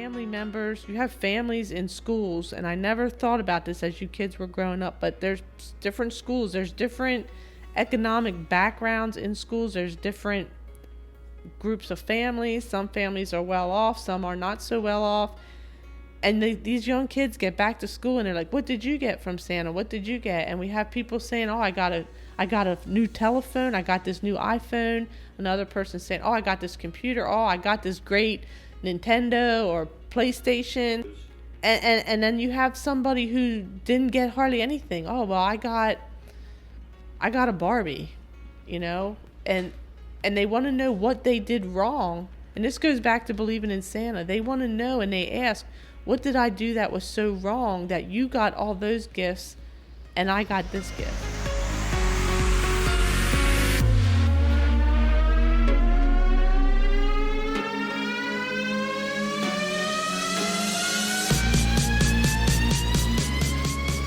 family members, you have families in schools, and I never thought about this as you kids were growing up, but there's different schools, there's different economic backgrounds in schools, there's different groups of families. Some families are well off, some are not so well off. And these young kids get back to school and they're like, what did you get from Santa? What did you get? And we have people saying, oh, I got a new telephone. I got this new iPhone. Another person saying, oh, I got this computer. Oh, I got this great Nintendo or PlayStation. And then you have somebody who didn't get hardly anything. Oh, well, I got a Barbie, and they want to know what they did wrong. And this goes back to believing in Santa. They want to know, and they ask, what did I do that was so wrong that you got all those gifts and I got this gift?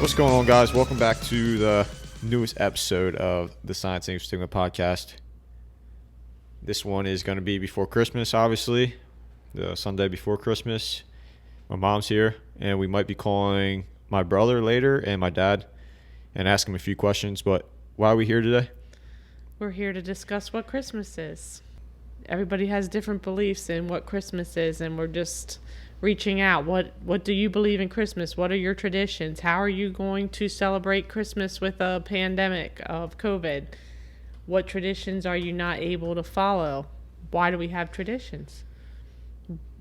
What's going on, guys? Welcome back to the newest episode of the Science and Stigma podcast. This one is going to be before Christmas, obviously, the Sunday before Christmas. My mom's here, and we might be calling my brother later and my dad and ask him a few questions. But why are we here today? We're here to discuss what Christmas is. Everybody has different beliefs in what Christmas is, and we're just reaching out. What do you believe in Christmas? What are your traditions? How are you going to celebrate Christmas with a pandemic of COVID? What traditions are you not able to follow? Why do we have traditions?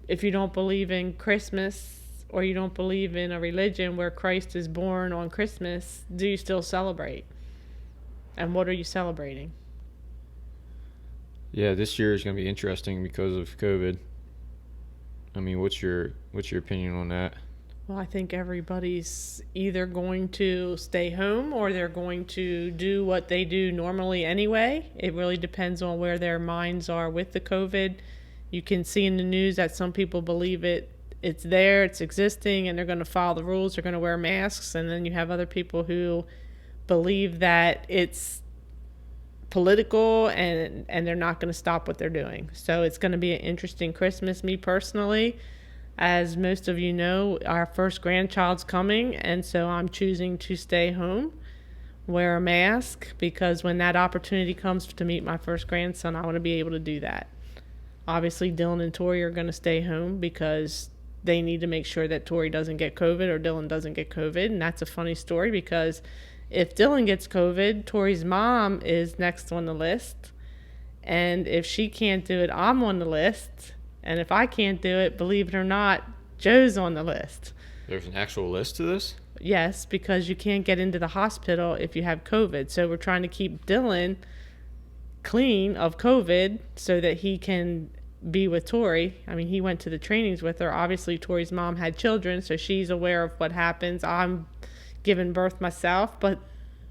If you don't believe in Christmas, or you don't believe in a religion where Christ is born on Christmas, do you still celebrate? And what are you celebrating? Yeah, this year is going to be interesting because of COVID. I mean, what's your opinion on that? Well, I think everybody's either going to stay home or they're going to do what they do normally anyway. It really depends on where their minds are with the COVID. You can see in the news that some people believe it's there, it's existing, and they're going to follow the rules, they're going to wear masks. And then you have other people who believe that it's political and they're not going to stop what they're doing. So it's going to be an interesting Christmas. Me personally, as most of you know, our first grandchild's coming, and so I'm choosing to stay home, wear a mask, because when that opportunity comes to meet my first grandson, I want to be able to do that. Obviously, Dylan and Tori are going to stay home because they need to make sure that Tori doesn't get COVID or Dylan doesn't get COVID. And that's a funny story because if Dylan gets COVID, Tori's mom is next on the list. And if she can't do it, I'm on the list. And if I can't do it, believe it or not, Joe's on the list. There's an actual list to this? Yes, because you can't get into the hospital if you have COVID. So we're trying to keep Dylan clean of COVID so that he can be with Tori. I mean, he went to the trainings with her. Obviously, Tori's mom had children, so she's aware of what happens. I'm giving birth myself, but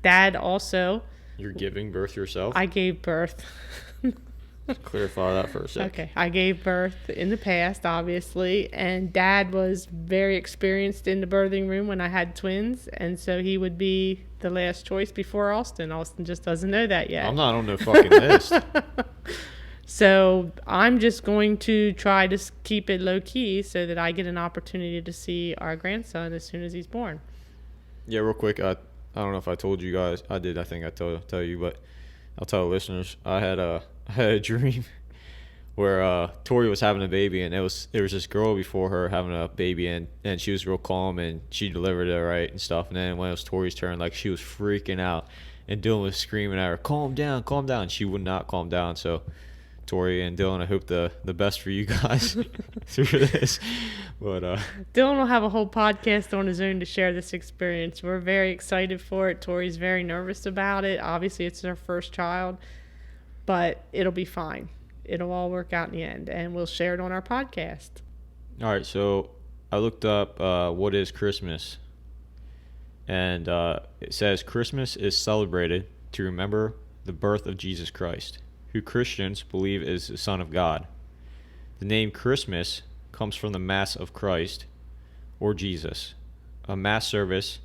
Dad also. You're giving birth yourself? I gave birth. Clarify that for a second. Okay, I gave birth in the past, obviously, and Dad was very experienced in the birthing room when I had twins, and so he would be the last choice before Austin. Austin just doesn't know that yet. I'm not on no fucking list. So I'm just going to try to keep it low-key so that I get an opportunity to see our grandson as soon as he's born. Yeah, real quick, I don't know if I told you guys. I did. I think I tell you, but I'll tell the listeners. I had a dream where Tori was having a baby, and there was this girl before her having a baby, and she was real calm, and she delivered it right and stuff. And then when it was Tori's turn, like, she was freaking out, and Dylan was screaming at her, calm down. And she would not calm down. So Tori and Dylan, I hope the best for you guys through this. But Dylan will have a whole podcast on his own to share this experience. We're very excited for it. Tori's very nervous about it. Obviously, it's her first child, but it'll be fine. It'll all work out in the end, and we'll share it on our podcast. All right, so I looked up what is Christmas, and it says Christmas is celebrated to remember the birth of Jesus Christ, who Christians believe is the Son of God. The name Christmas comes from the Mass of Christ, or Jesus, a Mass service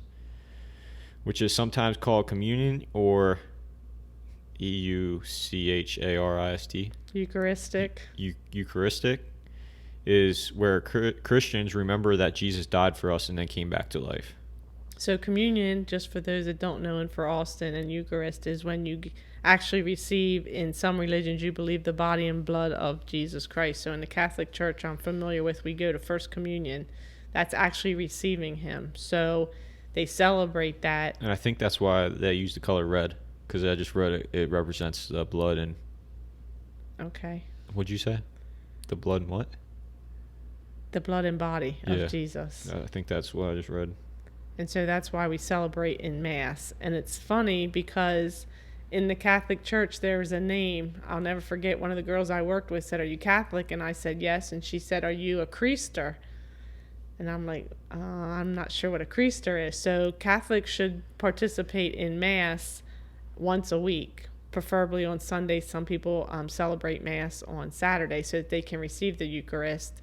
which is sometimes called communion or Eucharist. Eucharistic. Eucharistic. is where Christians remember that Jesus died for us and then came back to life. So communion, just for those that don't know, and for Austin, and Eucharist is when you actually receive, in some religions, you believe the body and blood of Jesus Christ. So in the Catholic Church I'm familiar with, we go to First Communion. That's actually receiving him. So they celebrate that. And I think that's why they use the color red, because I just read it represents the blood and... Okay. What'd you say? The blood and what? The blood and body of Jesus. I think that's what I just read. And so that's why we celebrate in Mass. And it's funny because in the Catholic Church, there was a name. I'll never forget, one of the girls I worked with said, "Are you Catholic?" And I said, "Yes." And she said, "Are you a Creaster?" And I'm like, I'm not sure what a Creaster is. So Catholics should participate in Mass once a week, preferably on Sundays. Some people celebrate Mass on Saturday so that they can receive the Eucharist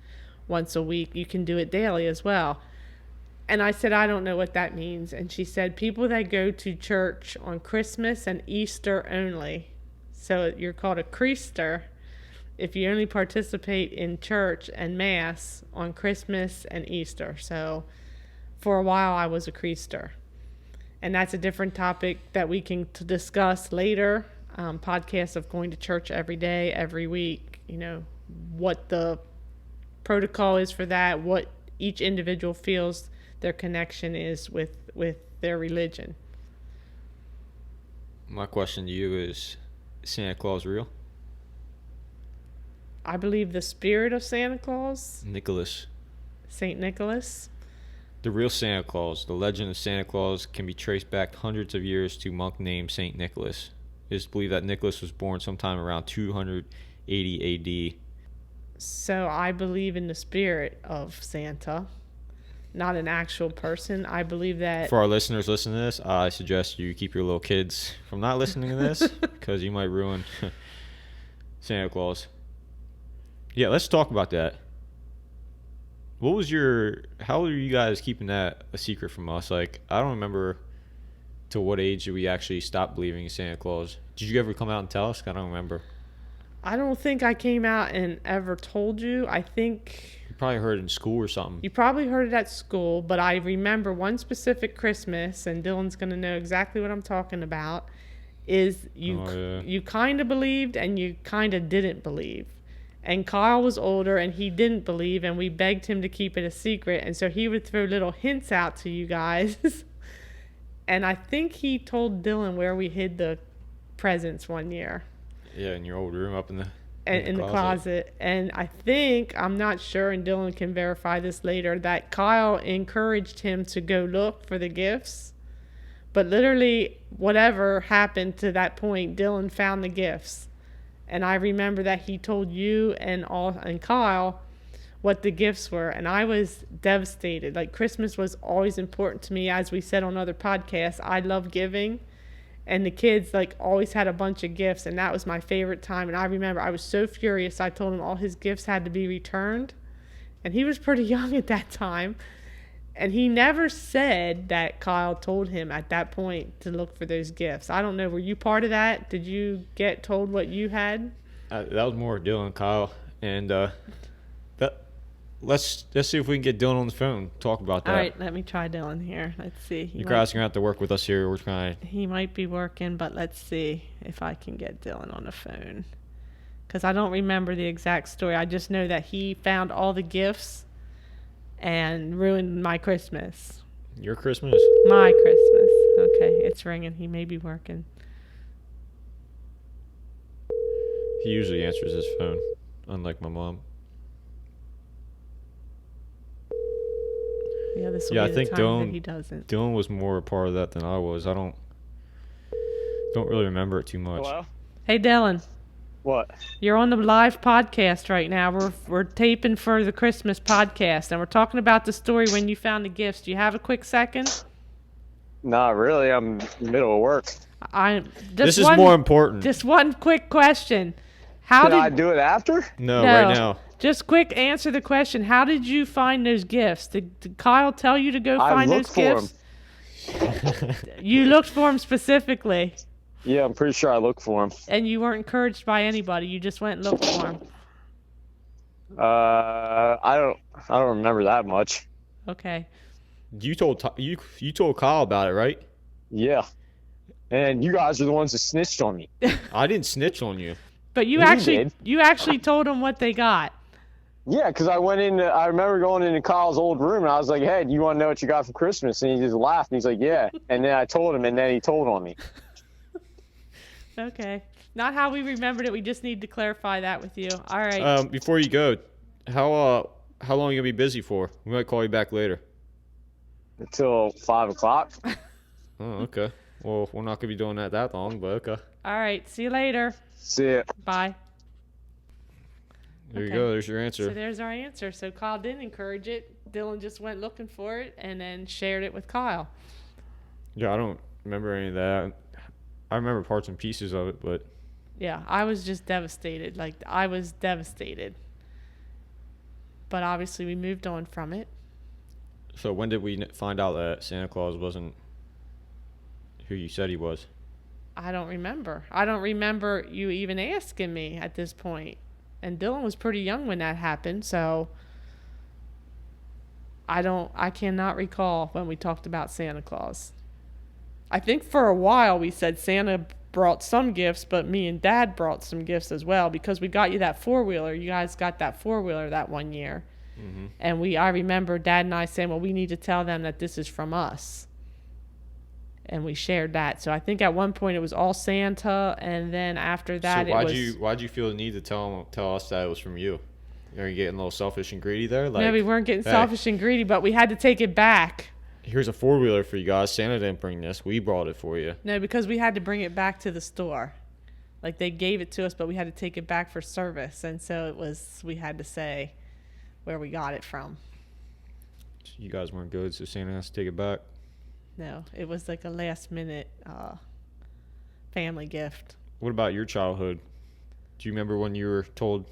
once a week. You can do it daily as well. And I said, I don't know what that means. And she said, people that go to church on Christmas and Easter only. So you're called a Creaster if you only participate in church and Mass on Christmas and Easter. So for a while I was a Creaster. And that's a different topic that we can discuss later. Podcasts of going to church every day, every week, what the protocol is for that, what each individual feels their connection is with their religion. My question to you is Santa Claus real? I believe the spirit of Santa Claus. Nicholas. Saint Nicholas. The real Santa Claus, the legend of Santa Claus, can be traced back hundreds of years to a monk named Saint Nicholas. It is believed that Nicholas was born sometime around 280 AD. So I believe in the spirit of Santa, not an actual person. I believe that... For our listeners listening to this, I suggest you keep your little kids from not listening to this because you might ruin Santa Claus. Yeah, let's talk about that. How are you guys keeping that a secret from us? Like, I don't remember to what age did we actually stop believing in Santa Claus. Did you ever come out and tell us? I don't remember. I don't think I came out and ever told you. I think... You probably heard it in school or something. You probably heard it at school, but I remember one specific Christmas, and Dylan's going to know exactly what I'm talking about, is you kind of believed and you kind of didn't believe. And Kyle was older and he didn't believe, and we begged him to keep it a secret. And so he would throw little hints out to you guys. And I think he told Dylan where we hid the presents one year. Yeah, in your old room up in the closet. And I think, I'm not sure, and Dylan can verify this later, that Kyle encouraged him to go look for the gifts. But literally, whatever happened to that point, Dylan found the gifts. And I remember that he told you and Kyle what the gifts were. And I was devastated. Like, Christmas was always important to me. As we said on other podcasts, I love giving. And the kids, always had a bunch of gifts. And that was my favorite time. And I remember I was so furious. I told him all his gifts had to be returned. And he was pretty young at that time. And he never said that Kyle told him at that point to look for those gifts. I don't know. Were you part of that? Did you get told what you had? That was more Dylan and Kyle. And let's see if we can get Dylan on the phone. Talk about that. All right, let me try Dylan here. Let's see. You guys are going to have to work with us here. We're trying. He might be working, but let's see if I can get Dylan on the phone. Because I don't remember the exact story. I just know that he found all the gifts and ruined my Christmas. Your Christmas? My Christmas. Okay, it's ringing. He may be working. He usually answers his phone, unlike my mom. Yeah, this will be the time that he doesn't. Dylan was more a part of that than I was. I don't really remember it too much. Hello? Hey, Dylan. What? You're on the live podcast right now. We're taping for the Christmas podcast, and we're talking about the story when you found the gifts. Do you have a quick second? Not really. I'm in the middle of work. This is more important. Just one quick question. Can I do it after? No, right now. Just quick answer the question. How did you find those gifts? Did Kyle tell you to go find those gifts? You looked for them specifically. Yeah, I'm pretty sure I looked for them. And you weren't encouraged by anybody. You just went and looked for them. I don't remember that much. Okay. You told Kyle about it, right? Yeah. And you guys are the ones that snitched on me. I didn't snitch on you. But You did. you actually told them what they got. Yeah, because I remember going into Kyle's old room and I was like, hey, do you want to know what you got for Christmas? And he just laughed and he's like, yeah. And then I told him and then he told on me. Okay. Not how we remembered it. We just need to clarify that with you. All right. Before you go, how long are you gonna be busy for? We might call you back later. Until 5 o'clock. Oh, okay. Well, we're not gonna be doing that long, but okay. All right. See you later. See ya. Bye. There you Okay. go. There's your answer. So there's our answer. So Kyle didn't encourage it. Dylan just went looking for it and then shared it with Kyle. Yeah, I don't remember any of that. I remember parts and pieces of it, but Yeah, I was just devastated. Like, I was devastated. But obviously, we moved on from it. so when did we find out that Santa Claus wasn't who you said he was? I don't remember. I don't remember you even asking me at this point. And Dylan was pretty young when that happened, so I cannot recall when we talked about Santa Claus. I think for a while we said Santa brought some gifts, but me and Dad brought some gifts as well because we got you that four-wheeler. You guys got that four-wheeler that one year. Mm-hmm. And I remember Dad and I saying, well, we need to tell them that this is from us. And we shared that. So I think at one point it was all Santa, and then after that So it was... why'd you feel the need to tell us that it was from you? Are you getting a little selfish and greedy there? Like, no, we weren't getting hey, selfish and greedy, but we had to take it back. here's a four-wheeler for you guys. Santa didn't bring this. We brought it for you. No, because we had to bring it back to the store. Like, they gave it to us, but we had to take it back for service. And so we had to say where we got it from. You guys weren't good, so Santa has to take it back. No, it was like a last minute family gift. What about your childhood? Do you remember when you were told?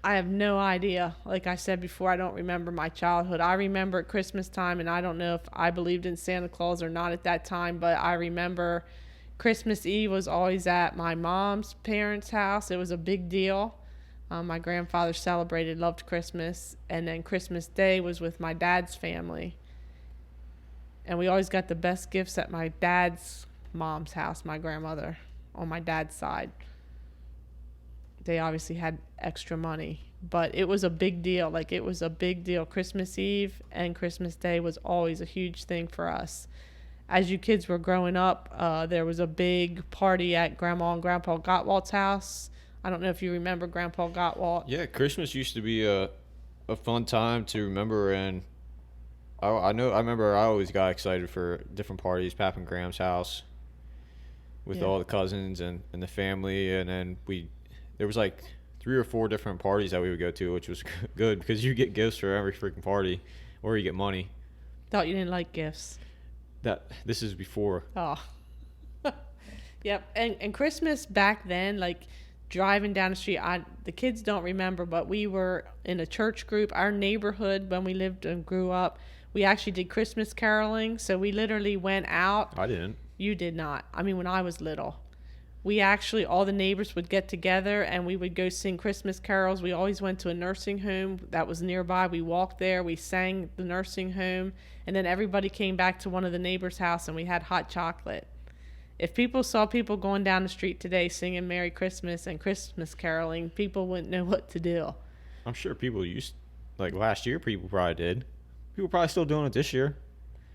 I have no idea. Like I said before, I don't remember my childhood. I remember at Christmas time, and I don't know if I believed in Santa Claus or not at that time, but I remember Christmas Eve was always at my mom's parents' house. It was a big deal. My grandfather celebrated, loved Christmas, and then Christmas Day was with my dad's family. And we always got the best gifts at my dad's mom's house, my grandmother, on my dad's side. They obviously had extra money, but it was a big deal. Like, it was a big deal. Christmas Eve and Christmas Day was always a huge thing for us. As you kids were growing up, there was a big party at Grandma and Grandpa Gottwalt's house. I don't know if you remember Grandpa Gottwalt. Yeah, Christmas used to be a fun time to remember, and I remember I always got excited for different parties, Pap and Graham's house, with all the cousins and the family, and then there was like 3 or 4 different parties that we would go to, which was good because you get gifts for every freaking party, or you get money. Thought you didn't like gifts. This is before. Oh. Yep. And Christmas back then, like driving down the street, the kids don't remember, but we were in a church group. Our neighborhood, when we lived and grew up, we actually did Christmas caroling. So we literally went out. I didn't. You did not. I mean, when I was little. We actually, all the neighbors would get together and we would go sing Christmas carols. We always went to a nursing home that was nearby. We walked there. We sang the nursing home. And then everybody came back to one of the neighbors' house and we had hot chocolate. If people saw people going down the street today singing Merry Christmas and Christmas caroling, people wouldn't know what to do. I'm sure people like last year, people probably did. People probably still doing it this year.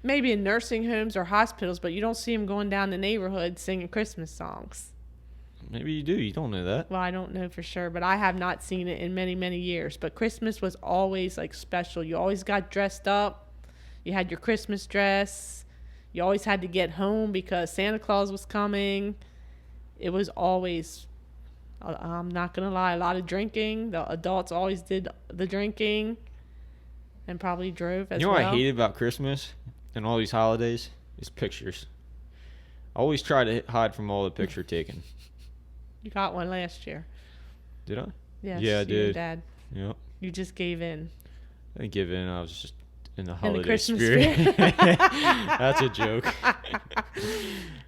Maybe in nursing homes or hospitals, but you don't see them going down the neighborhood singing Christmas songs. Maybe you do. You don't know that. Well, I don't know for sure, but I have not seen it in many, many years. But Christmas was always like special. You always got dressed up. You had your Christmas dress. You always had to get home because Santa Claus was coming. It was always, I'm not going to lie, a lot of drinking. The adults always did the drinking and probably drove as well. You know what I hated about Christmas and all these holidays? Is pictures. I always try to hide from all the picture taking. You got one last year. Did I? Yes, yeah, I did. And Dad. Yep. You just gave in. I didn't give in. I was just in the holiday Christmas spirit. That's a joke.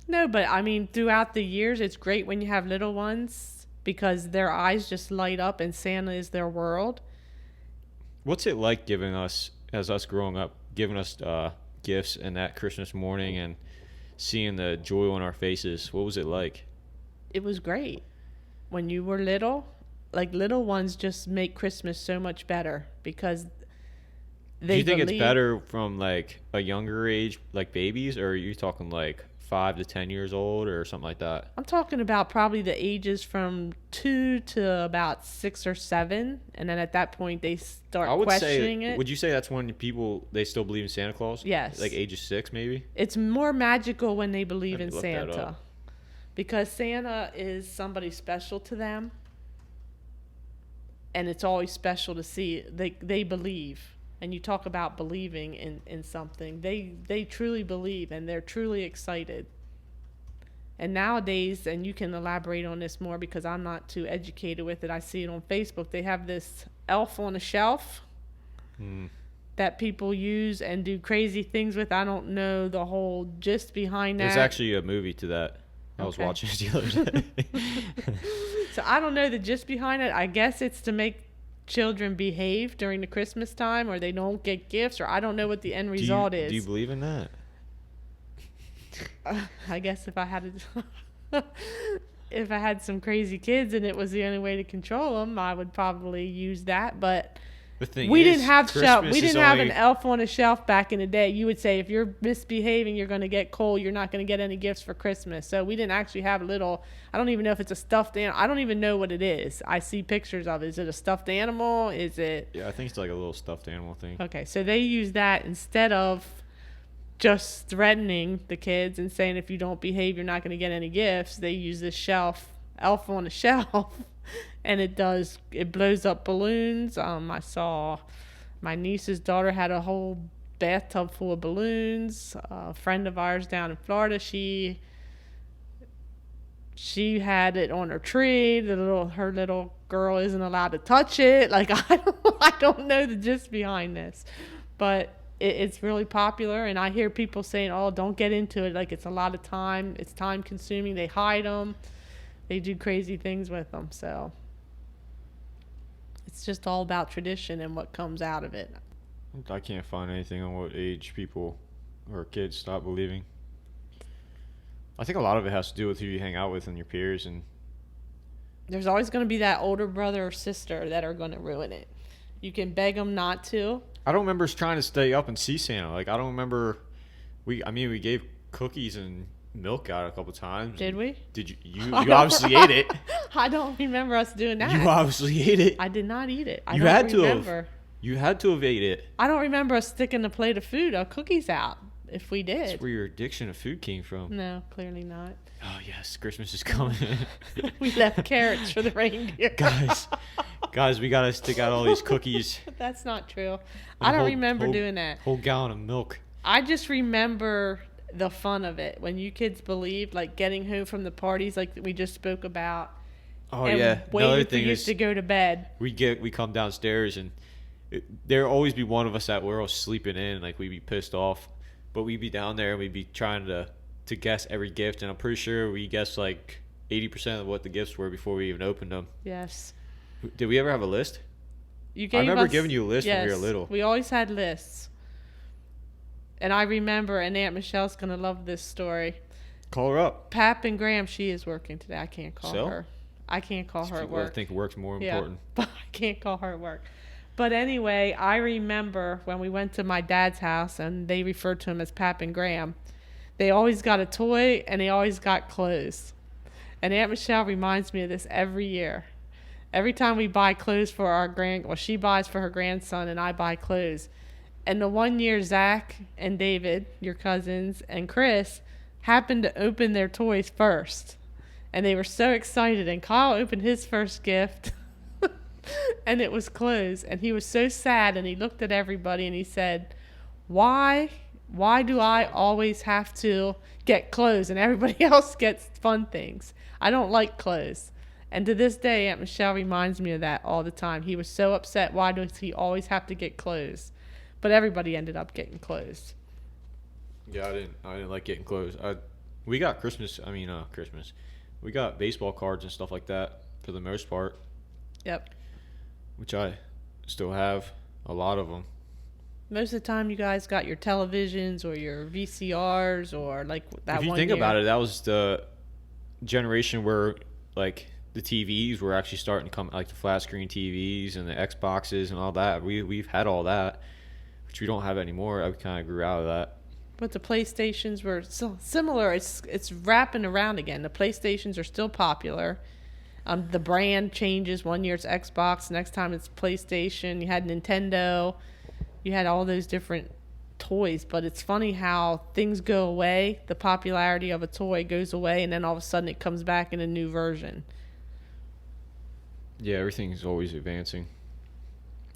No, but I mean, throughout the years, it's great when you have little ones because their eyes just light up and Santa is their world. What's it like giving us, as us growing up, giving us gifts and that Christmas morning and seeing the joy on our faces? What was it like? It was great. When you were little, like little ones just make Christmas so much better because Do you think it's better from like a younger age, like babies, or are you talking like 5 to 10 years old or something like that? I'm talking about probably the ages from 2 to about 6 or 7, and then at that point they start questioning it. Would you say that's when they still believe in Santa Claus? Yes. Like ages 6 maybe? It's more magical when they believe in Look that Santa. up. Because Santa is somebody special to them. And it's always special to see. They believe. And you talk about believing in something. They truly believe and they're truly excited. And nowadays, and you can elaborate on this more because I'm not too educated with it. I see it on Facebook. They have this elf on a shelf that people use and do crazy things with. I don't know the whole gist behind that. There's actually a movie to that. I was watching it the other day. So I don't know the gist behind it. I guess it's to make children behave during the Christmas time or they don't get gifts, or I don't know what the end result is. Do you believe in that? I guess if I had some crazy kids and it was the only way to control them, I would probably use that. But The thing we is, didn't have Christmas we is didn't have only- an elf on a shelf back in the day. You would say if you're misbehaving, you're going to get coal. You're not going to get any gifts for Christmas. So we didn't actually have little. I don't even know if it's a stuffed animal. I don't even know what it is. I see pictures of it. Is it a stuffed animal? Is it? Yeah, I think it's like a little stuffed animal thing. Okay, so they use that instead of just threatening the kids and saying if you don't behave, you're not going to get any gifts. They use this elf on a shelf, and it blows up balloons. I saw my niece's daughter had a whole bathtub full of balloons. A friend of ours down in Florida, she had it on her tree. Her little girl isn't allowed to touch it. Like I don't know the gist behind this, but it's really popular, and I hear people saying, "Oh, don't get into it. Like it's a lot of time. It's time consuming. They hide them. They do crazy things with them." So it's just all about tradition and what comes out of it. I can't find anything on what age people or kids stop believing. I think a lot of it has to do with who you hang out with and your peers, and There's always going to be that older brother or sister that are going to ruin it. You can beg them not to. I don't remember us trying to stay up and see Santa. Like I don't remember. We gave cookies and milk out a couple times. Did we? Did you? You obviously ate it. I don't remember us doing that. You obviously ate it. I did not eat it. You had to have. You had to have ate it. I don't remember us sticking a plate of food or cookies out. If we did. That's where your addiction of food came from. No, clearly not. Oh yes, Christmas is coming. We left carrots for the reindeer. Guys, we gotta stick out all these cookies. That's not true. I don't remember doing that. Whole gallon of milk. I just remember the fun of it when you kids believed, like getting home from the parties, like we just spoke about. Oh and yeah. waiting Another for thing you is to go to bed. we come downstairs and there'll always be one of us that we're all sleeping in, like we'd be pissed off, but we'd be down there and we'd be trying to guess every gift, and I'm pretty sure we guessed like 80% of what the gifts were before we even opened them. Yes. Did we ever have a list? I remember giving you a list when we were little. We always had lists. And I remember, and Aunt Michelle's going to love this story. Call her up. Pap and Graham, she is working today. I can't call So? her. I can't call her at work. I think work's more Yeah, important. but I can't call her at work. But anyway, I remember when we went to my dad's house and they referred to him as Pap and Graham. They always got a toy and they always got clothes. And Aunt Michelle reminds me of this every year. Every time we buy clothes for she buys for her grandson and I buy clothes. And the one year Zach and David, your cousins, and Chris happened to open their toys first. And they were so excited. And Kyle opened his first gift. And it was clothes. And he was so sad. And he looked at everybody and he said, Why do I always have to get clothes and everybody else gets fun things? I don't like clothes. And to this day, Aunt Michelle reminds me of that all the time. He was so upset. Why does he always have to get clothes? But everybody ended up getting clothes. Yeah, I didn't like getting clothes. We got Christmas. We got baseball cards and stuff like that for the most part. Yep. Which I still have a lot of them. Most of the time, you guys got your televisions or your VCRs or like that. If you one think year. about it, that was the generation where like the TVs were actually starting to come, like the flat screen TVs and the Xboxes and all that. We've had all that, which we don't have anymore. I kind of grew out of that. But the PlayStations were so similar. It's wrapping around again. The PlayStations are still popular. The brand changes. One year it's Xbox, next time it's PlayStation. You had Nintendo. You had all those different toys. But it's funny how things go away. The popularity of a toy goes away, and then all of a sudden it comes back in a new version. Yeah, everything's always advancing.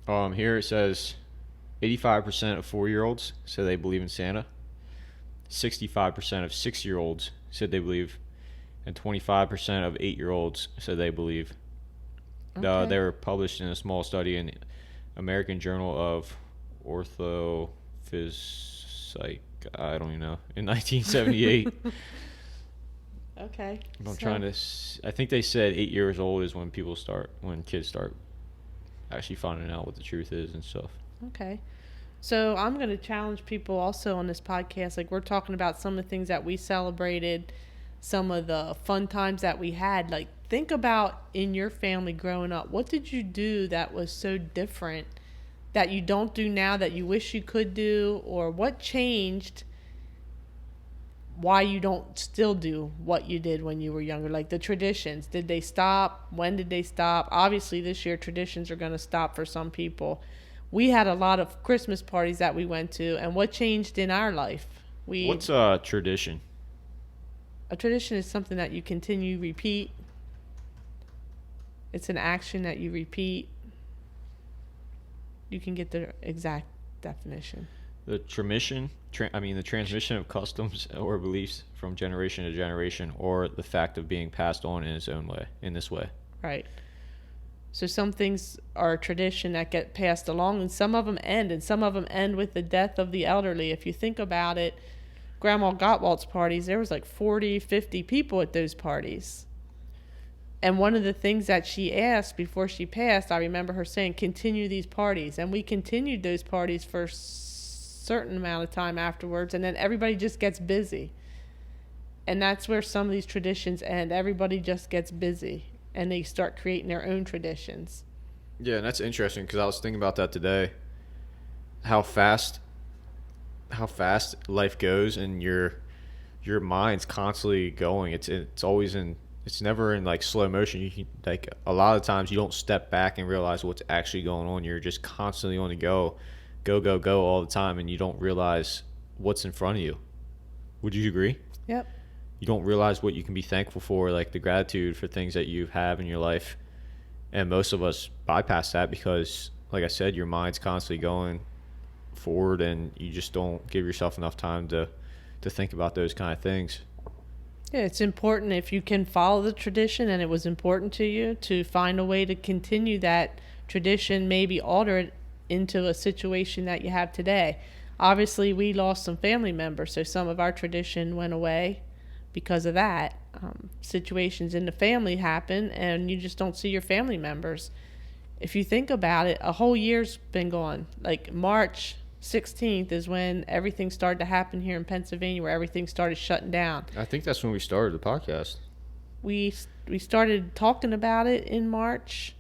Here it says 85% of 4-year-olds say they believe in Santa. 65% of 6-year-olds said they believe, and 25% of 8-year-olds said they believe. Okay. They were published in a small study in American Journal of Orthophysics. I don't even know, in 1978. Okay. I'm trying to. I think they said 8 years old is when kids start actually finding out what the truth is and stuff. Okay. So I'm going to challenge people also on this podcast. Like, we're talking about some of the things that we celebrated, some of the fun times that we had. Like, think about in your family growing up. What did you do that was so different that you don't do now that you wish you could do? Or what changed why you don't still do what you did when you were younger? Like the traditions. Did they stop? When did they stop? Obviously, this year traditions are going to stop for some people. We had a lot of Christmas parties that we went to, and what changed in our life? What's a tradition? A tradition is something that you continue, repeat. It's an action that you repeat. You can get the exact definition. The transmission of customs or beliefs from generation to generation, or the fact of being passed on in its own way, in this way. Right. So some things are a tradition that get passed along, and some of them end with the death of the elderly. If you think about it, Grandma Gottwald's parties, there was like 40, 50 people at those parties. And one of the things that she asked before she passed, I remember her saying, continue these parties. And we continued those parties for a certain amount of time afterwards, and then everybody just gets busy. And that's where some of these traditions end. Everybody just gets busy, and they start creating their own traditions. Yeah, and that's interesting because I was thinking about that today. How fast life goes, and your mind's constantly going. It's never in like slow motion. Like a lot of times you don't step back and realize what's actually going on. You're just constantly on the go all the time, and you don't realize what's in front of you. Would you agree? Yep. You don't realize what you can be thankful for, like the gratitude for things that you have in your life. And most of us bypass that because, like I said, your mind's constantly going forward, and you just don't give yourself enough time to think about those kind of things. Yeah, it's important if you can follow the tradition and it was important to you to find a way to continue that tradition, maybe alter it into a situation that you have today. Obviously, we lost some family members, so some of our tradition went away because of that. Situations in the family happen, and you just don't see your family members. If you think about it, a whole year's been gone. Like March 16th is when everything started to happen here in Pennsylvania, where everything started shutting down. I think that's when we started the podcast. We started talking about it in March,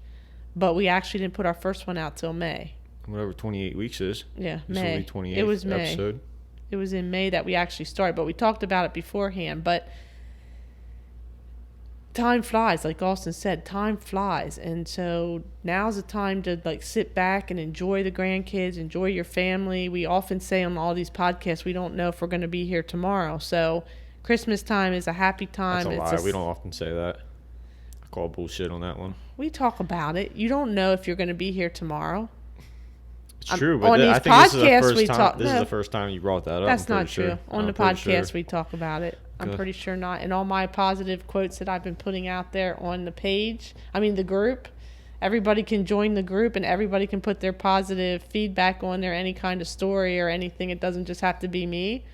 but we actually didn't put our first one out till May. Whatever 28 weeks is. Yeah, This May. will be 28th It was May. episode. It was in May that we actually started, but we talked about it beforehand. But time flies, like Austin said, time flies. And so now's the time to like sit back and enjoy the grandkids, enjoy your family. We often say on all these podcasts, we don't know if we're going to be here tomorrow. So Christmas time is a happy time. That's a lie. We don't often say that. I call bullshit on that one. We talk about it. You don't know if you're going to be here tomorrow. It's true, but on these I think this is the podcasts first we time. talk. This No, is the first time you brought that up. that's I'm pretty not true. sure. On the I'm pretty podcast, sure. we talk about it. I'm Good. pretty sure not. And all my positive quotes that I've been putting out there on the page, the group, everybody can join the group and everybody can put their positive feedback on there, any kind of story or anything. It doesn't just have to be me.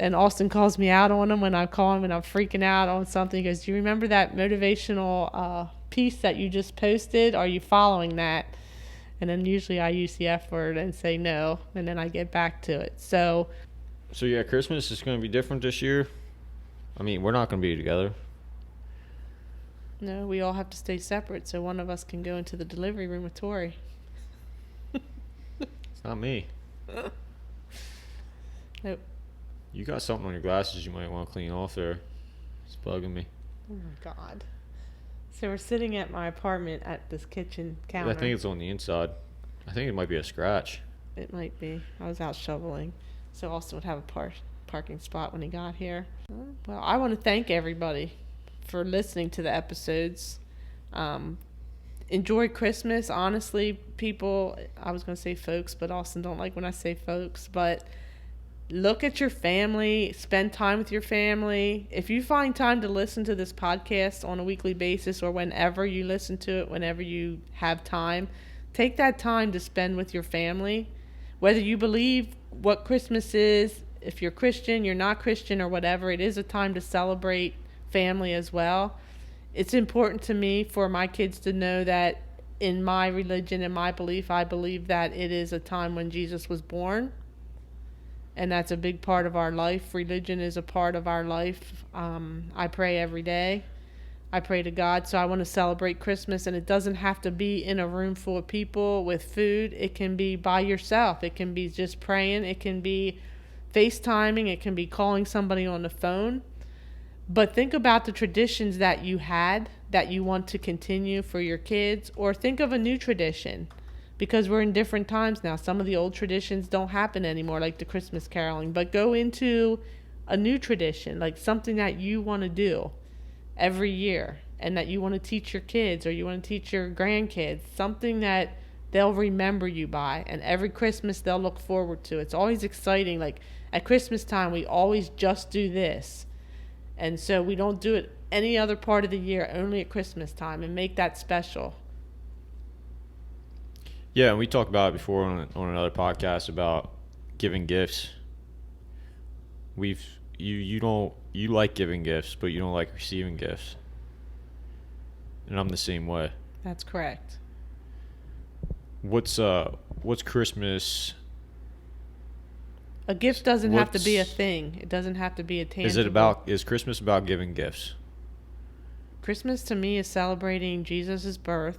And Austin calls me out on them when I call him and I'm freaking out on something. He goes, do you remember that motivational piece that you just posted? Are you following that? And then usually I use the F word and say no, and then I get back to it. So yeah, Christmas is going to be different this year. I mean, we're not going to be together. no, we all have to stay separate so one of us can go into the delivery room with Tori. It's not me. Nope. You got something on your glasses you might want to clean off there. It's bugging me. Oh my God. So we're sitting at my apartment at this kitchen counter. I think it's on the inside. I think it might be a scratch. It might be. I was out shoveling. So Austin would have a parking spot when he got here. Well, I want to thank everybody for listening to the episodes. Enjoy Christmas. Honestly, people, I was going to say folks, but Austin don't like when I say folks, but look at your family, spend time with your family. If you find time to listen to this podcast on a weekly basis or whenever you listen to it, whenever you have time, take that time to spend with your family. Whether you believe what Christmas is, if you're Christian, you're not Christian, or whatever, it is a time to celebrate family as well. It's important to me for my kids to know that in my religion and my belief, I believe that it is a time when Jesus was born. And that's a big part of our life. Religion is a part of our life. I pray every day. I pray to God. So I want to celebrate Christmas. And it doesn't have to be in a room full of people with food. It can be by yourself. It can be just praying. It can be FaceTiming. It can be calling somebody on the phone. But think about the traditions that you had that you want to continue for your kids. Or think of a new tradition. Because we're in different times now. Some of the old traditions don't happen anymore, like the Christmas caroling. But go into a new tradition, like something that you want to do every year and that you want to teach your kids or you want to teach your grandkids, something that they'll remember you by. And every Christmas they'll look forward to. It's always exciting. Like at Christmas time, we always just do this. And so we don't do it any other part of the year, only at Christmas time, and make that special. Yeah, and we talked about it before on another podcast about giving gifts. You like giving gifts, but you don't like receiving gifts. And I'm the same way. That's correct. What's Christmas? A gift doesn't have to be a thing. It doesn't have to be a tangible. Is Christmas about giving gifts? Christmas to me is celebrating Jesus' birth.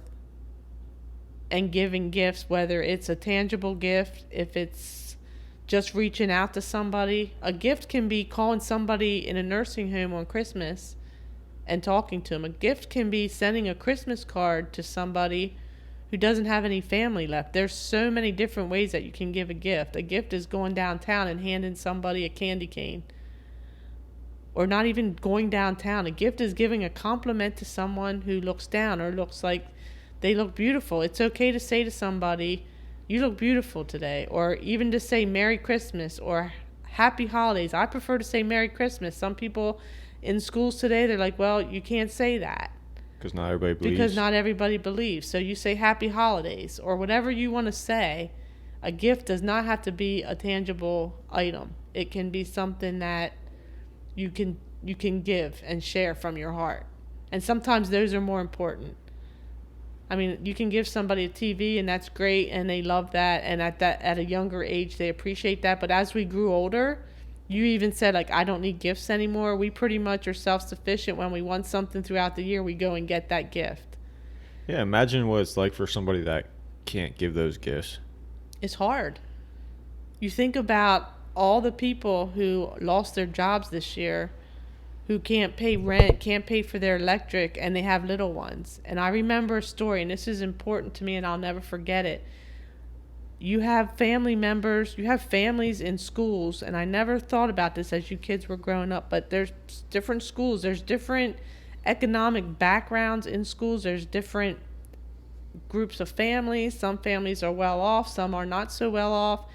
And giving gifts, whether it's a tangible gift, if it's just reaching out to somebody. A gift can be calling somebody in a nursing home on Christmas and talking to them. A gift can be sending a Christmas card to somebody who doesn't have any family left. There's so many different ways that you can give a gift. A gift is going downtown and handing somebody a candy cane. Or not even going downtown. A gift is giving a compliment to someone who looks down or looks like they look beautiful. It's okay to say to somebody, you look beautiful today. Or even to say Merry Christmas or Happy Holidays. I prefer to say Merry Christmas. Some people in schools today, they're like, well, you can't say that. Because not everybody believes. Because not everybody believes. So you say Happy Holidays or whatever you want to say. A gift does not have to be a tangible item. It can be something that you can give and share from your heart. And sometimes those are more important. I mean, you can give somebody a TV and that's great and they love that, and at a younger age they appreciate that. But as we grew older, you even said, like, I don't need gifts anymore. We pretty much are self-sufficient. When we want something throughout the year, we go and get that gift. Yeah, imagine what it's like for somebody that can't give those gifts. It's hard. You think about all the people who lost their jobs this year, who can't pay rent, can't pay for their electric, and they have little ones. And I remember a story, and this is important to me, and I'll never forget it. You have family members, you have families in schools, and I never thought about this as you kids were growing up, but there's different schools, there's different economic backgrounds in schools, there's different groups of families. Some families are well off, some are not so well off.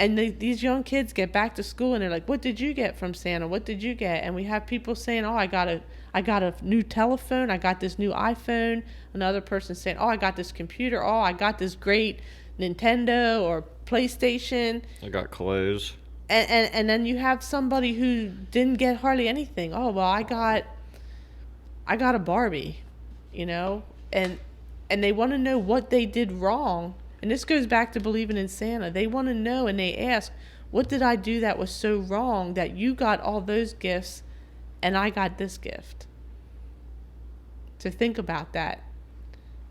And these young kids get back to school and they're like, what did you get from Santa? What did you get? And we have people saying, oh, I got a new telephone. I got this new iPhone. Another person saying, oh, I got this computer. Oh, I got this great Nintendo or PlayStation. I got clothes. And then you have somebody who didn't get hardly anything. Oh, well, I got a Barbie, you know, and they want to know what they did wrong. And this goes back to believing in Santa. They want to know, and they ask, what did I do that was so wrong that you got all those gifts and I got this gift? To think about that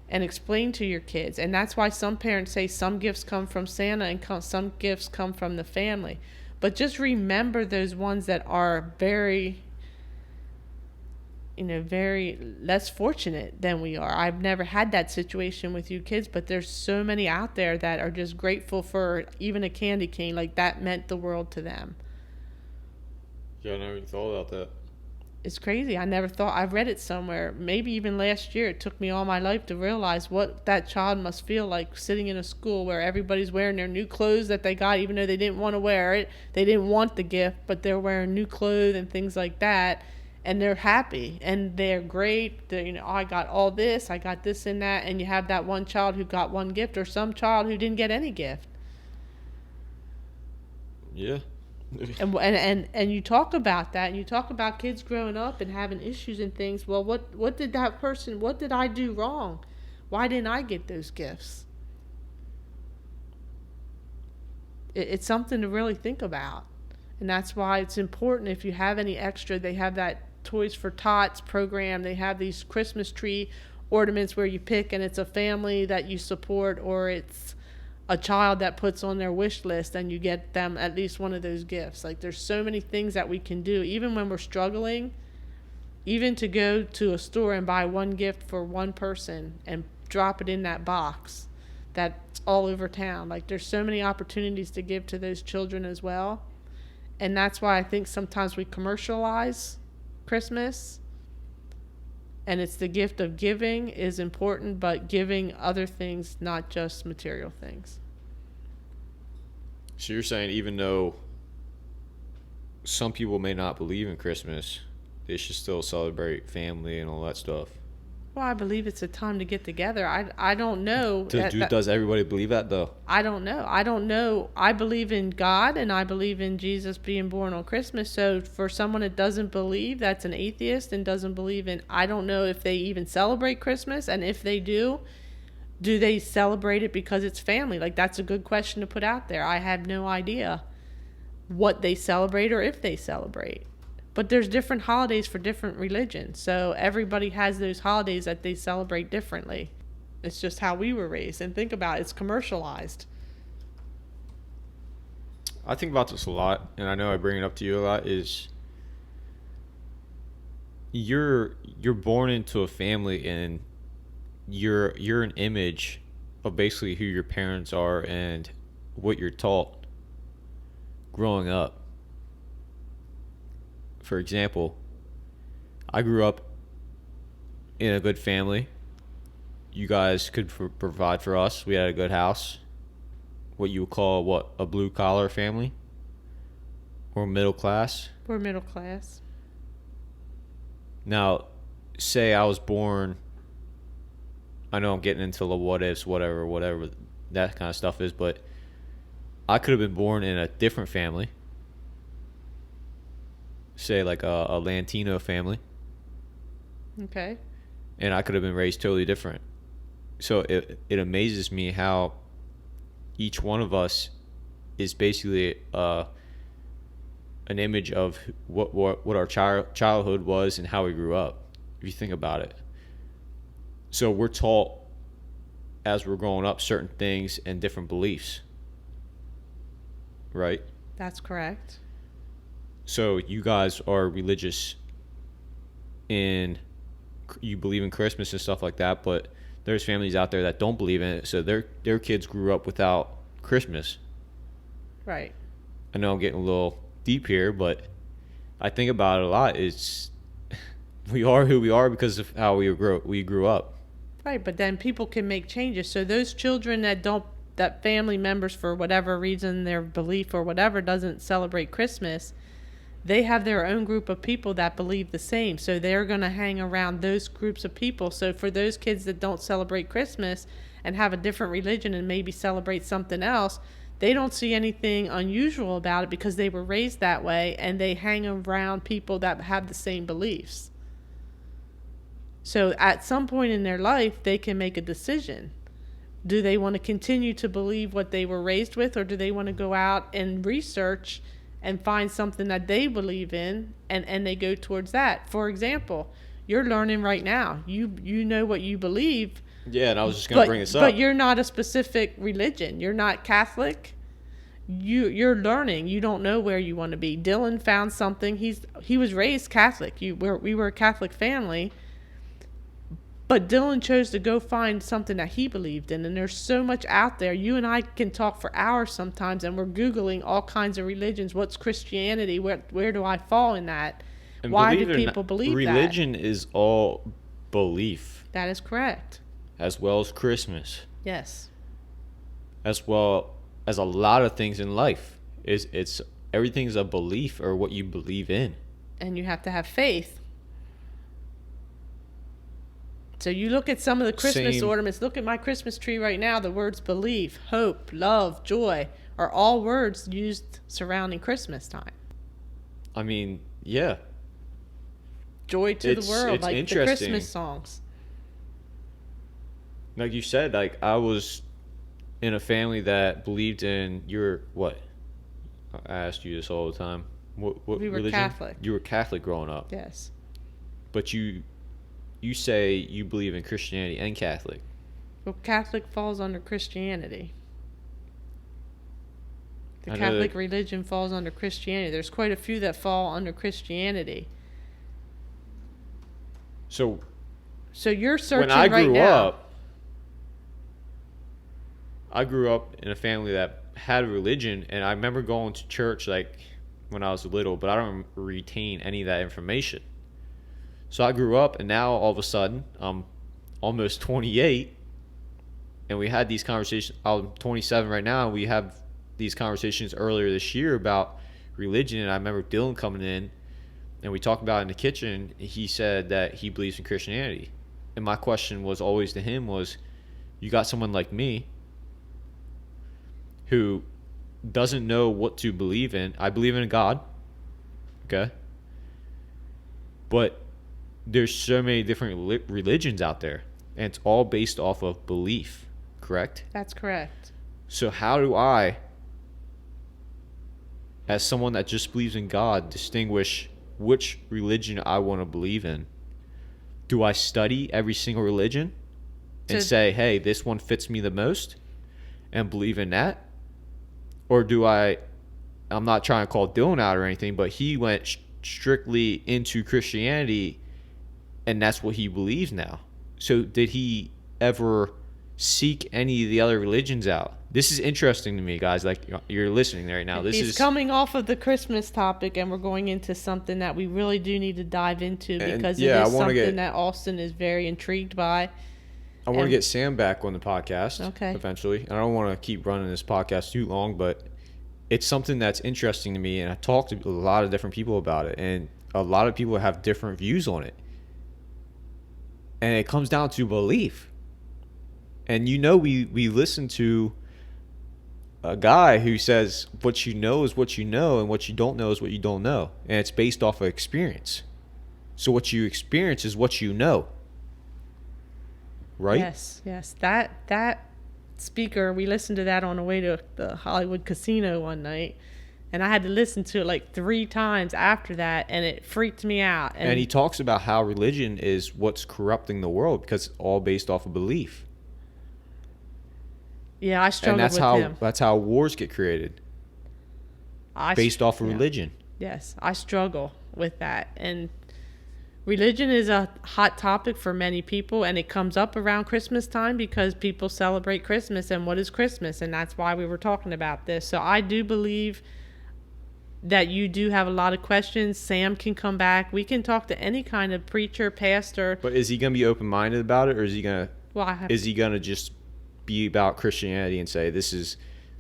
and explain to your kids. And that's why some parents say some gifts come from Santa and some gifts come from the family. But just remember those ones that are very, very less fortunate than we are. I've never had that situation with you kids, but there's so many out there that are just grateful for even a candy cane. Like, that meant the world to them. Yeah, I never even thought about that. It's crazy. I never thought. I read it somewhere, maybe even last year. It took me all my life to realize what that child must feel like sitting in a school where everybody's wearing their new clothes that they got, even though they didn't want to wear it. They didn't want the gift, but they're wearing new clothes and things like that. And they're happy and they're great. They're, I got all this, I got this and that. And you have that one child who got one gift, or some child who didn't get any gift. Yeah. and you talk about that, and you talk about kids growing up and having issues and things. Well, what did that person, what did I do wrong? Why didn't I get those gifts? It's something to really think about. And that's why it's important, if you have any extra, they have that Toys for Tots program. They have these Christmas tree ornaments where you pick, and it's a family that you support, or it's a child that puts on their wish list, and you get them at least one of those gifts. Like, there's so many things that we can do, even when we're struggling, even to go to a store and buy one gift for one person and drop it in that box that's all over town. Like, there's so many opportunities to give to those children as well. And that's why I think sometimes we commercialize Christmas, and it's the gift of giving is important, but giving other things, not just material things. So you're saying even though some people may not believe in Christmas, they should still celebrate family and all that stuff? Well, I believe it's a time to get together. I don't know. Does everybody believe that, though? I don't know. I believe in God, and I believe in Jesus being born on Christmas. So for someone that doesn't believe, that's an atheist and doesn't believe in, I don't know if they even celebrate Christmas. And if they do they celebrate it because it's family? Like, that's a good question to put out there. I have no idea what they celebrate or if they celebrate. But there's different holidays for different religions. So everybody has those holidays that they celebrate differently. It's just how we were raised. And think about it, it's commercialized. I think about this a lot, and I know I bring it up to you a lot, is you're born into a family, and you're an image of basically who your parents are and what you're taught growing up. For example, I grew up in a good family. You guys could provide for us. We had a good house. What you would call, a blue-collar family? Or middle class? We're middle class. Now, say I was born, I know I'm getting into the what-ifs, whatever that kind of stuff is, but I could have been born in a different family. Say like a Latino family. Okay. And I could have been raised totally different. So it amazes me how each one of us is basically an image of what our childhood was and how we grew up, if you think about it. So we're taught as we're growing up certain things and different beliefs, right? That's correct. So you guys are religious in, you believe in Christmas and stuff like that, but there's families out there that don't believe in it, so their kids grew up without Christmas. Right. I know I'm getting a little deep here, but I think about it a lot. It's we are who we are because of how we grew up. Right, but then people can make changes. So those children that family members, for whatever reason, their belief or whatever, doesn't celebrate Christmas, they have their own group of people that believe the same. So they're going to hang around those groups of people. So for those kids that don't celebrate Christmas and have a different religion and maybe celebrate something else, they don't see anything unusual about it because they were raised that way and they hang around people that have the same beliefs. So at some point in their life, they can make a decision. Do they want to continue to believe what they were raised with, or do they want to go out and research and find something that they believe in, and they go towards that? For example, you're learning right now. You know what you believe. Yeah, and I was just going to bring this up. But you're not a specific religion. You're not Catholic. You're learning. You don't know where you want to be. Dylan found something. He was raised Catholic. We were a Catholic family. But Dylan chose to go find something that he believed in. And there's so much out there. You and I can talk for hours sometimes, and we're Googling all kinds of religions. What's Christianity? Where do I fall in that? And why do people believe that? Religion is all belief. That is correct. As well as Christmas. Yes. As well as a lot of things in life. It's everything's a belief, or what you believe in. And you have to have faith. So you look at some of the Christmas ornaments. Look at my Christmas tree right now. The words belief, hope, love, joy are all words used surrounding Christmas time. I mean, yeah. Joy to the world, like the Christmas songs. Like you said, like I was in a family that believed in what? I asked you this all the time. What we were religion? Catholic. You were Catholic growing up. Yes. But you say you believe in Christianity and Catholic. Well, Catholic falls under Christianity. The Catholic religion falls under Christianity. There's quite a few that fall under Christianity. So you're searching right now. I grew up in a family that had a religion, and I remember going to church like when I was little, but I don't retain any of that information. So I grew up, and now all of a sudden I'm almost 28, and we had these conversations. I'm 27 right now, and we have these conversations earlier this year about religion. And I remember Dylan coming in, and we talked about it in the kitchen. He said that he believes in Christianity, and my question was always to him was, you got someone like me who doesn't know what to believe in. I believe in a God, okay? But there's so many different religions out there, and it's all based off of belief, correct? That's correct. So how do I, as someone that just believes in God, distinguish which religion I want to believe in? Do I study every single religion and say, hey, this one fits me the most, and believe in that? Or do I'm not trying to call Dylan out or anything, but he went strictly into Christianity, and that's what he believes now. So did he ever seek any of the other religions out? This is interesting to me, guys. Like, you're listening right now. He's coming off of the Christmas topic, and we're going into something that we really do need to dive into, because it is something that Austin is very intrigued by. I want to get Sam back on the podcast eventually. I don't want to keep running this podcast too long, but it's something that's interesting to me, and I talked to a lot of different people about it, and a lot of people have different views on it. And it comes down to belief. And we listen to a guy who says what you know is what you know, and what you don't know is what you don't know. And it's based off of experience. So what you experience is what you know. Right? Yes. That speaker, we listened to that on the way to the Hollywood casino one night, and I had to listen to it like 3 times after that, and it freaked me out. And he talks about how religion is what's corrupting the world, because it's all based off of belief. Yeah, I struggle with him. That's how wars get created. Based off of religion. Yes, I struggle with that. And religion is a hot topic for many people, and it comes up around Christmas time because people celebrate Christmas. And what is Christmas? And that's why we were talking about this. So I do believe that you do have a lot of questions. Sam can come back. We can talk to any kind of preacher, pastor. But is he going to be open-minded about it, or is he going to just be about Christianity and say this is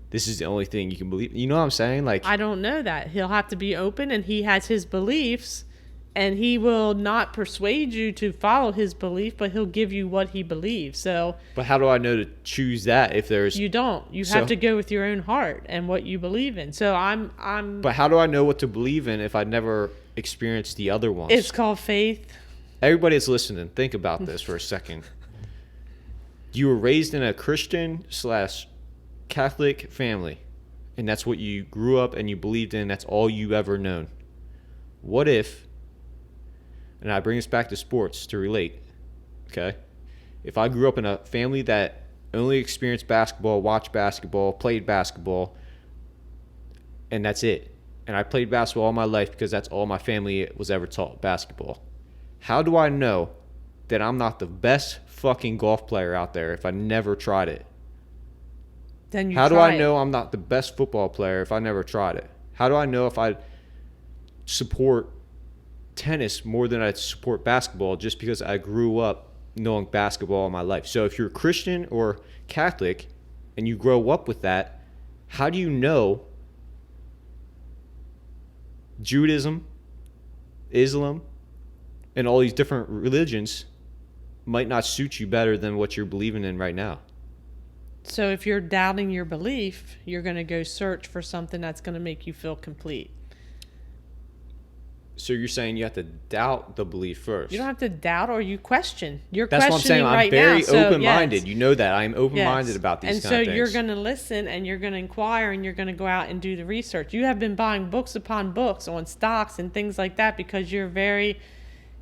the only thing you can believe? You know what I'm saying? Like, I don't know that. He'll have to be open, and he has his beliefs. and he will not persuade you to follow his belief, but he'll give you what he believes. So, But how do I know to choose that if there's... you don't. You So- have to go with your own heart and what you believe in. So I'm. But how do I know what to believe in if I never experienced the other ones? It's called faith. Everybody that's listening, think about this for a second. You were raised in a Christian/Catholic family, and that's what you grew up and you believed in. That's all you ever known. What if, and I bring this back to sports to relate, okay? If I grew up in a family that only experienced basketball, watched basketball, played basketball, and that's it, and I played basketball all my life because that's all my family was ever taught, basketball. How do I know that I'm not the best fucking golf player out there if I never tried it? Then you How do try I it. know I'm not the best football player if I never tried it? How do I know if I support tennis more than I support basketball just because I grew up knowing basketball all my life? So if you're Christian or Catholic and you grow up with that, how do you know Judaism, Islam, and all these different religions might not suit you better than what you're believing in right now? So if you're doubting your belief, you're going to go search for something that's going to make you feel complete. So you're saying you have to doubt the belief first. You don't have to doubt or you question. You're That's what I'm saying. questioning I'm right very now. So, open-minded. yes. You know that. I'm open-minded Yes. about these and kind of things. so you're going to listen and you're going to inquire and you're going to go out and do the research. You have been buying books upon books on stocks and things like that because you're very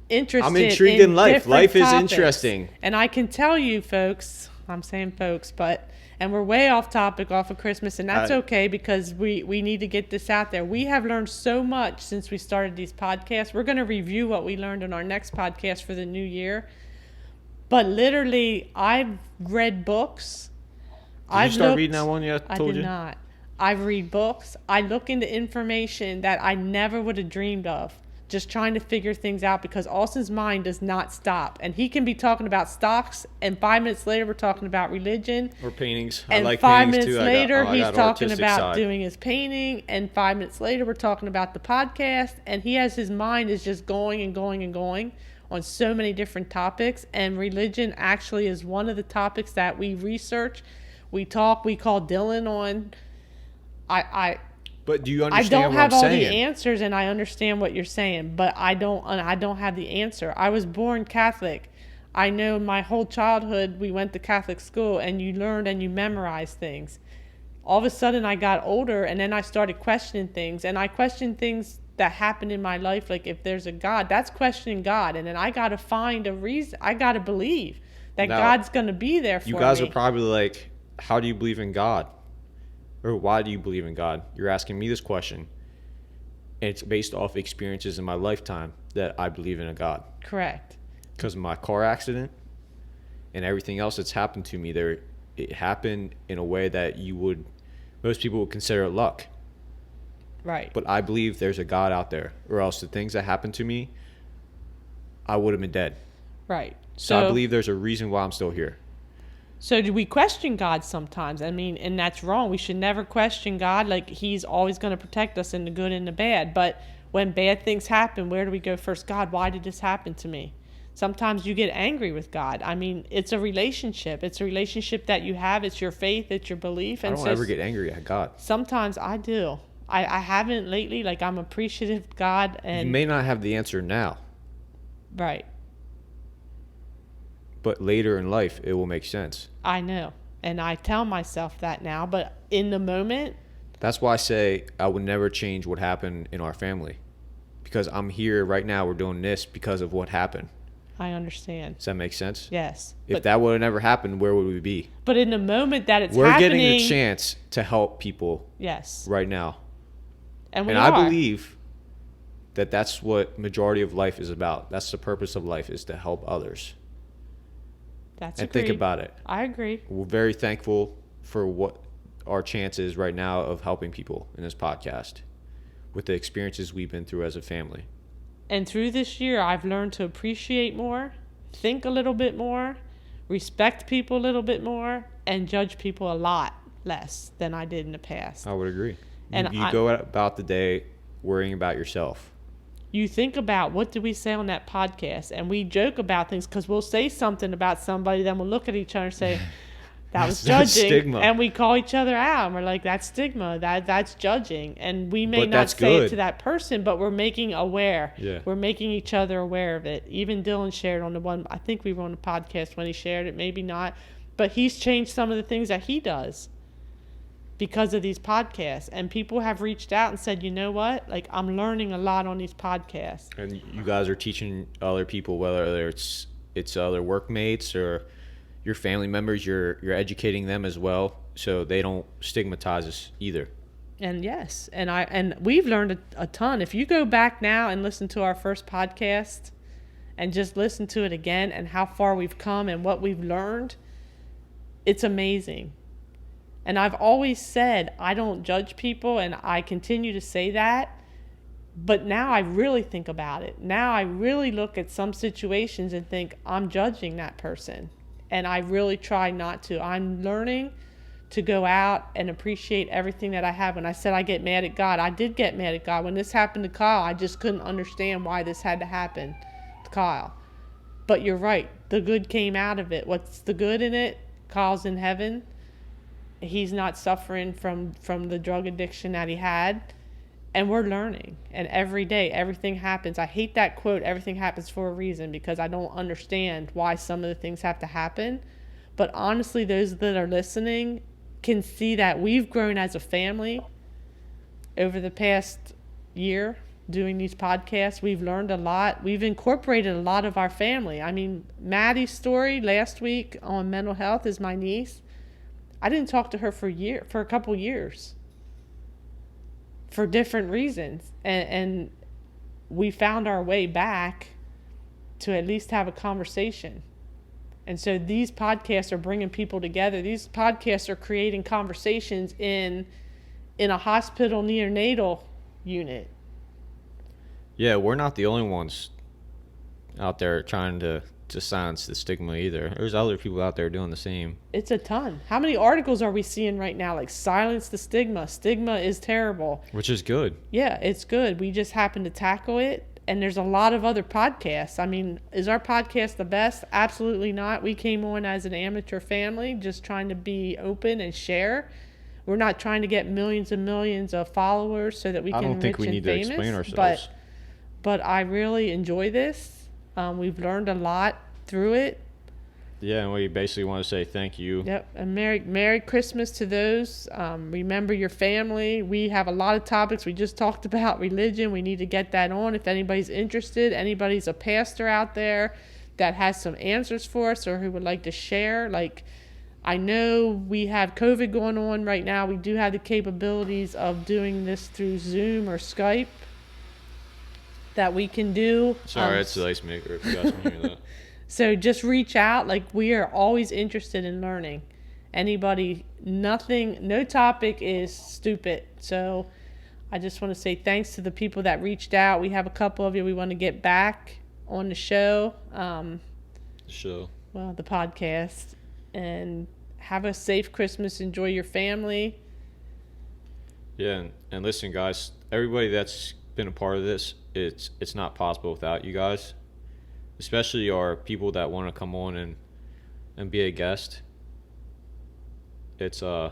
interested. I'm intrigued in life. different Life is topics. interesting. And I can tell you, folks, I'm saying folks, and we're way off topic off of Christmas, and that's okay because we need to get this out there. We have learned so much since we started these podcasts. We're going to review what we learned in our next podcast for the new year. But literally, I've read books. Did you start reading that one yet? I did not. I read books. I look into information that I never would have dreamed of. Just trying to figure things out because Austin's mind does not stop. And he can be talking about stocks, and 5 minutes later, we're talking about religion. Or paintings. And I like 5 paintings minutes too. later, I he's got talking artistic about side. doing his painting. And 5 minutes later, we're talking about the podcast. And he has his mind is just going and going and going on so many different topics. And religion actually is one of the topics that we research. We talk. We call Dylan on. But do you I understand don't what have I'm all saying? the answers, and I understand what you're saying, but I don't have the answer. I was born Catholic. I know my whole childhood we went to Catholic school, and you learned and you memorized things. All of a sudden, I got older, and then I started questioning things, and I questioned things that happened in my life, like if there's a God, that's questioning God, and then I got to find a reason. I got to believe that Now, God's going to be there for me. You guys are probably like, how do you believe in God? Or why do you believe in God? You're asking me this question. And it's based off experiences in my lifetime that I believe in a God. Correct. Because of my car accident and everything else that's happened to me, it happened in a way that most people would consider luck. Right. But I believe there's a God out there, or else the things that happened to me, I would have been dead. Right. So I believe there's a reason why I'm still here. So do we question God sometimes? I mean, and that's wrong. We should never question God. Like, he's always going to protect us in the good and the bad. But when bad things happen, where do we go first? God, why did this happen to me? Sometimes you get angry with God. I mean, it's a relationship. It's a relationship that you have. It's your faith. It's your belief. I And don't so ever get angry at God. sometimes I do. I haven't lately. Like, I'm appreciative of God. And You may not have the answer now, right. but later in life, it will make sense. I know. And I tell myself that now. But in the moment, That's why I say I would never change what happened in our family. Because I'm here right now, we're doing this because of what happened. I understand. Does that make sense? Yes. If that would have never happened, where would we be? But in the moment that it's We're happening, getting the chance to help people yes, right now. and we And are. I believe that that's what majority of life is about. That's the purpose of life, is to help others. That's And agreed. think about it. I agree. We're very thankful for what our chance is right now of helping people in this podcast with the experiences we've been through as a family. And through this year, I've learned to appreciate more, think a little bit more, respect people a little bit more, and judge people a lot less than I did in the past. I would agree. And You go about the day worrying about yourself. you think about what did we say on that podcast, and we joke about things because we'll say something about somebody, then we'll look at each other and say, that was That's judging, stigma. and we call each other out, and we're like, that's stigma, that's judging, and we may But not that's say good. it to that person, but we're making aware. Yeah. We're making each other aware of it. Even Dylan shared on the one, I think we were on the podcast when he shared it, maybe not, but he's changed some of the things that he does because of these podcasts, and people have reached out and said, you know what, like, I'm learning a lot on these podcasts. And you guys are teaching other people, whether it's other workmates or your family members, you're educating them as well, so they don't stigmatize us either. And yes, and we've learned a ton. If you go back now and listen to our first podcast and just listen to it again and how far we've come and what we've learned, it's amazing. And I've always said I don't judge people, and I continue to say that. But now I really think about it. Now I really look at some situations and think I'm judging that person. And I really try not to. I'm learning to go out and appreciate everything that I have. When I said I get mad at God, I did get mad at God. When this happened to Kyle, I just couldn't understand why this had to happen to Kyle. But you're right. The good came out of it. What's the good in it? Kyle's in heaven. He's not suffering from the drug addiction that he had. And we're learning. And every day, everything happens. I hate that quote, everything happens for a reason, because I don't understand why some of the things have to happen. But honestly, those that are listening can see that we've grown as a family over the past year doing these podcasts. We've learned a lot. We've incorporated a lot of our family. I mean, Maddie's story last week on mental health is my niece. I didn't talk to her for a couple years for different reasons. And we found our way back to at least have a conversation. And so these podcasts are bringing people together. These podcasts are creating conversations in a hospital neonatal unit. Yeah, we're not the only ones out there trying to silence the stigma either. There's other people out there doing the same. It's a ton. How many articles are we seeing right now? Like, silence the stigma. Stigma is terrible. Which is good. Yeah, it's good. We just happen to tackle it. And there's a lot of other podcasts. I mean, is our podcast the best? Absolutely not. We came on as an amateur family, just trying to be open and share. We're not trying to get millions and millions of followers so that we can I don't think rich we need and to famous. explain ourselves. But I really enjoy this. We've learned a lot through it. Yeah, and we basically want to say thank you. Yep, and Merry Christmas to those. Remember your family. We have a lot of topics. We just talked about religion. We need to get that on. If anybody's interested, anybody's a pastor out there that has some answers for us or who would like to share. Like, I know we have COVID going on right now. We do have the capabilities of doing this through Zoom or Skype that we can do. Sorry, it's the ice maker if you guys can hear that. So just reach out. Like, we are always interested in learning. Anybody, no topic is stupid. So I just want to say thanks to the people that reached out. We have a couple of you we want to get back on the show. The podcast. And have a safe Christmas. Enjoy your family. Yeah, and listen, guys, everybody that's been a part of this, it's not possible without you guys. Especially our people that want to come on and be a guest. It's you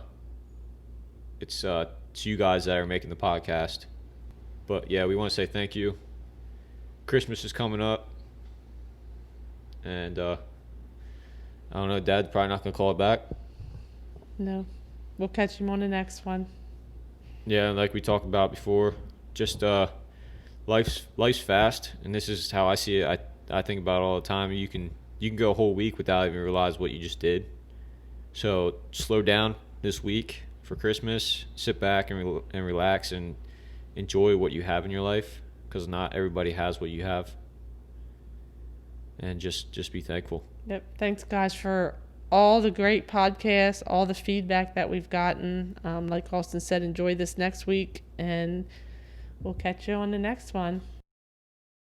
guys that are making the podcast. But yeah, we want to say thank you. Christmas is coming up, and I don't know, Dad's probably not gonna call it back. No, we'll catch him on the next one. Yeah, like we talked about before, just life's fast, and this is how I see it. I think about it all the time. You can go a whole week without even realize what you just did. So slow down this week for Christmas. Sit back and relax and enjoy what you have in your life, because not everybody has what you have. And just be thankful. Yep. Thanks, guys, for all the great podcasts, all the feedback that we've gotten. Like Austin said, enjoy this next week, and we'll catch you on the next one.